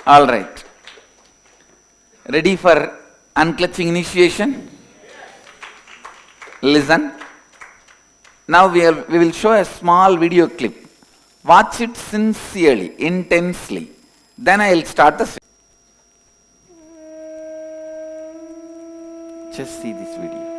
All right. Ready for unclutching initiation? Listen. Now we will show a small video clip. Watch it sincerely, intensely. Then I will start the. Just see this video.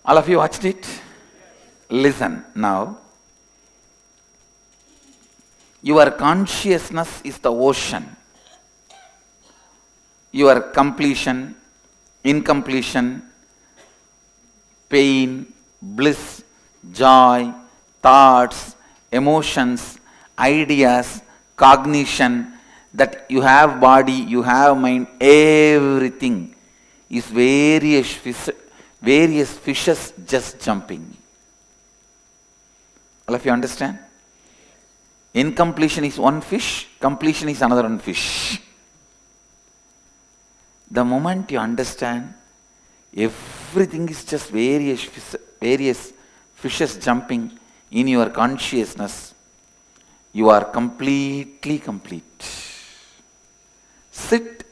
All of you watched it? Listen now. Your consciousness is the ocean. Your completion, incompletion, pain, bliss, joy, thoughts, emotions, ideas, cognition, that you have body, you have mind, everything is various fishes just jumping. All of you understand? Incompletion is one fish, completion is another one fish. The moment you understand everything is just various fishes jumping in your consciousness, you are completely complete. Sit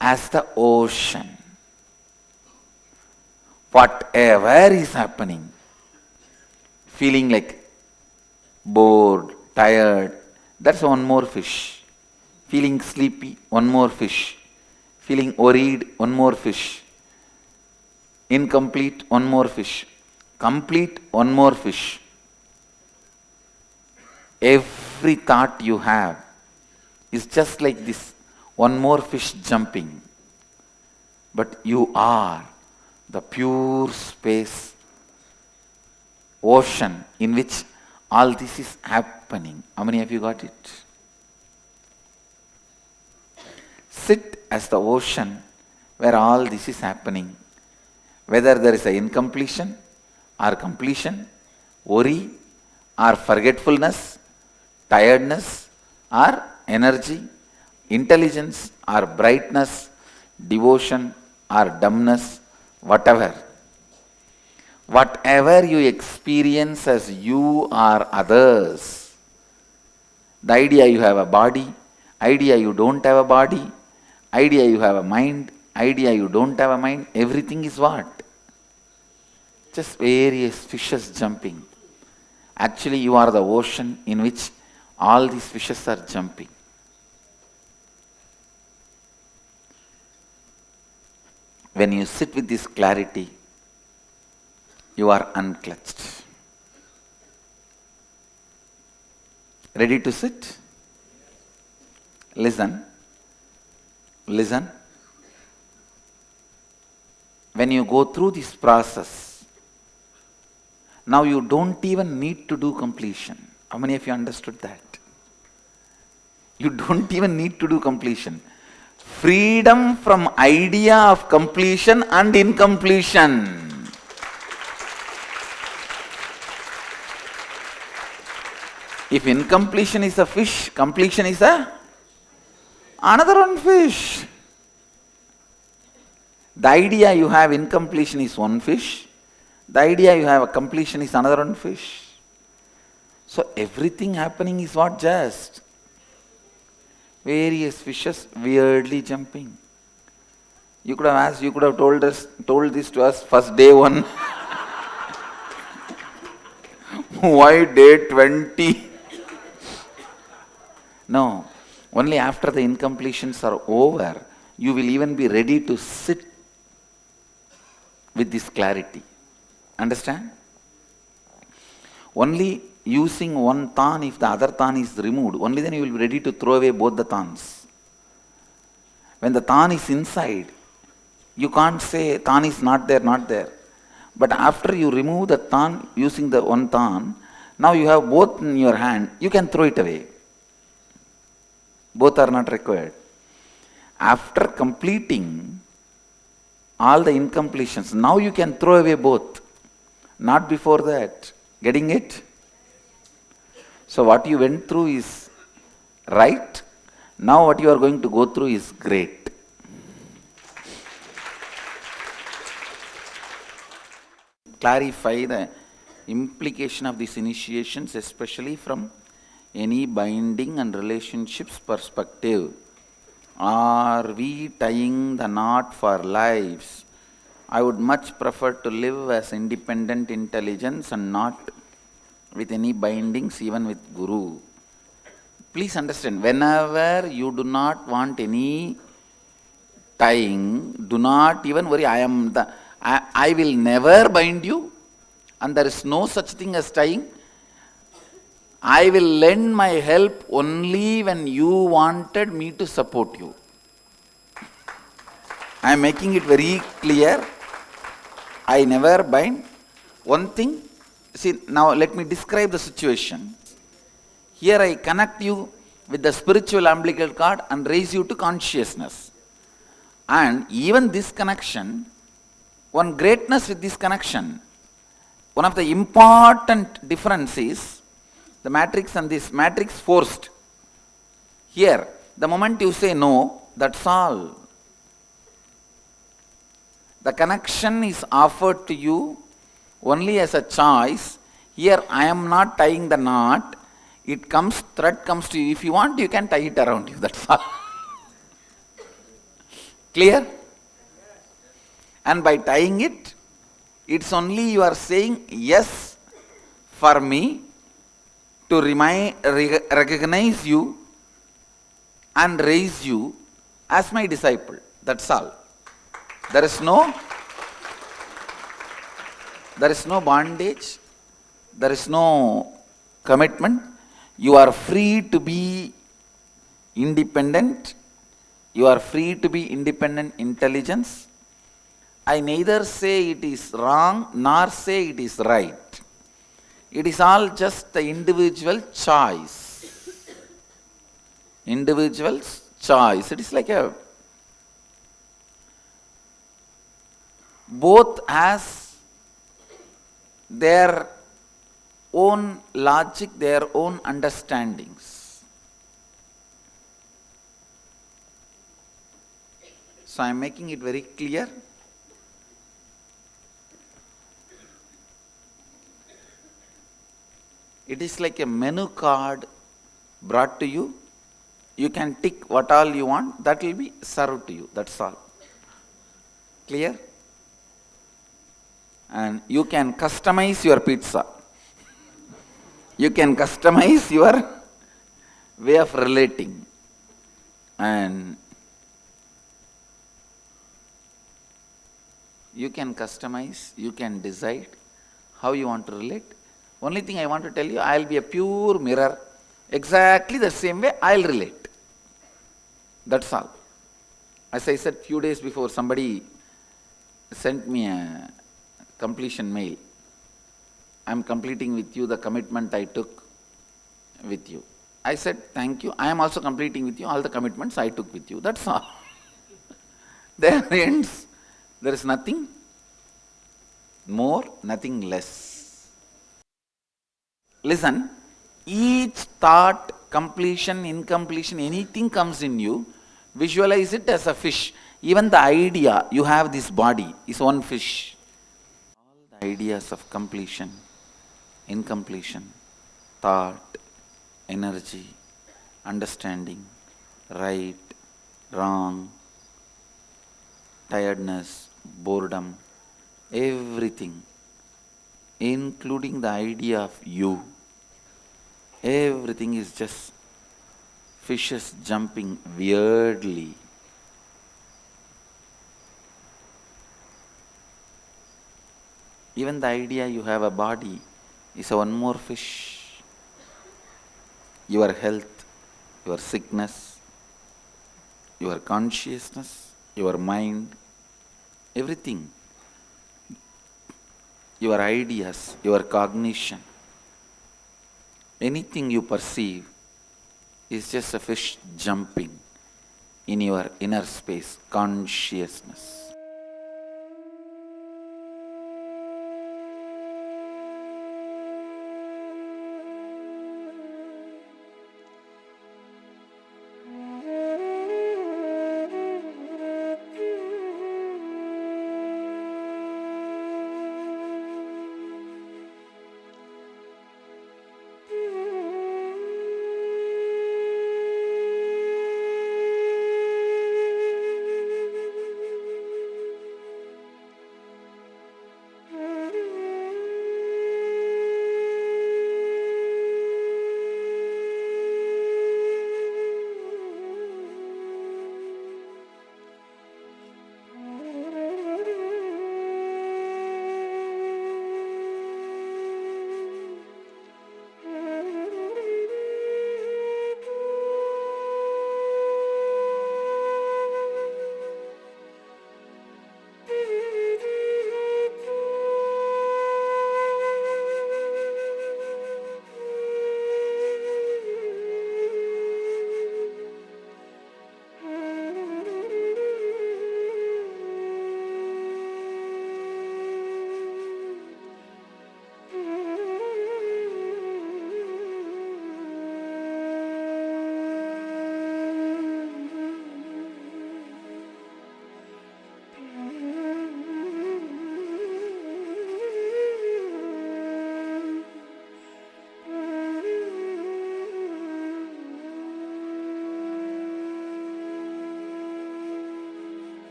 as the ocean. Whatever is happening, feeling like bored, tired, that's one more fish. Feeling sleepy, one more fish. Feeling worried, one more fish. Incomplete, one more fish. Complete, one more fish. Every thought you have is just like this, one more fish jumping. But you are the pure space, ocean in which all this is happening. How many of you got it? Sit as the ocean where all this is happening. Whether there is an incompletion or completion, worry or forgetfulness, tiredness or energy, intelligence or brightness, devotion or dumbness, whatever. Whatever you experience as you or others, the idea you have a body, idea you don't have a body, idea you have a mind, idea you don't have a mind, everything is what? Just various fishes jumping. Actually, you are the ocean in which all these fishes are jumping. When you sit with this clarity, you are unclutched. Ready to sit? Listen. Listen. When you go through this process, now you don't even need to do completion. How many of you understood that? You don't even need to do completion. Freedom from idea of completion and incompletion. If incompletion is a fish, completion is another one fish. The idea you have incompletion is one fish. The idea you have a completion is another one fish. So everything happening is what? Just various fishes weirdly jumping. You could have asked, you could have told this to us first day one. Why day 20? No, only after the incompletions are over, you will even be ready to sit with this clarity. Understand? Only using one tan, if the other tan is removed, only then you will be ready to throw away both the tans. When the tan is inside, you can't say tan is not there, not there. But after you remove the tan using the one tan, now you have both in your hand, you can throw it away. Both are not required. After completing all the incompletions, now you can throw away both. Not before that. Getting it? So what you went through is right. Now what you are going to go through is great. Clarify the implication of these initiations, especially from any binding and relationships perspective. Are we tying the knot for lives? I would much prefer to live as independent intelligence and not with any bindings, even with Guru. Please understand, whenever you do not want any tying, do not even worry. I will never bind you, and there is no such thing as tying. I will lend my help only when you wanted me to support you. I am making it very clear. I never bind. One thing, see, now let me describe the situation. Here I connect you with the spiritual umbilical cord and raise you to consciousness. And even this connection, one greatness with this connection, one of the important differences, the matrix and this matrix forced. Here, the moment you say no, that's all. The connection is offered to you only as a choice. Here I am not tying the knot. It comes, thread comes to you. If you want, you can tie it around you. That's all. Clear? And by tying it, it's only you are saying yes for me to recognize you and raise you as my disciple. That's all. There is no bondage, there is no commitment. You are free to be independent. You are free to be independent intelligence. I neither say it is wrong nor say it is right. It is all just the individual choice. Individual's choice. It is like both has their own logic, their own understandings. So I am making it very clear. It is like a menu card brought to you. You can tick what all you want, that will be served to you, that's all. Clear? And you can customize your pizza. You can customize your way of relating. And you can customize, you can decide how you want to relate. Only thing I want to tell you, I will be a pure mirror. Exactly the same way I will relate. That's all. As I said few days before, somebody sent me a completion mail. I am completing with you the commitment I took with you. I said, thank you. I am also completing with you all the commitments I took with you. That's all. There ends. There is nothing more, nothing less. Listen, each thought, completion, incompletion, anything comes in you, visualize it as a fish. Even the idea you have this body is one fish. All the ideas of completion, incompletion, thought, energy, understanding, right, wrong, tiredness, boredom, everything, including the idea of you, everything is just fishes jumping weirdly. Even the idea you have a body is one more fish. Your health, your sickness, your consciousness, your mind, everything, your ideas, your cognition, anything you perceive is just a fish jumping in your inner space, consciousness.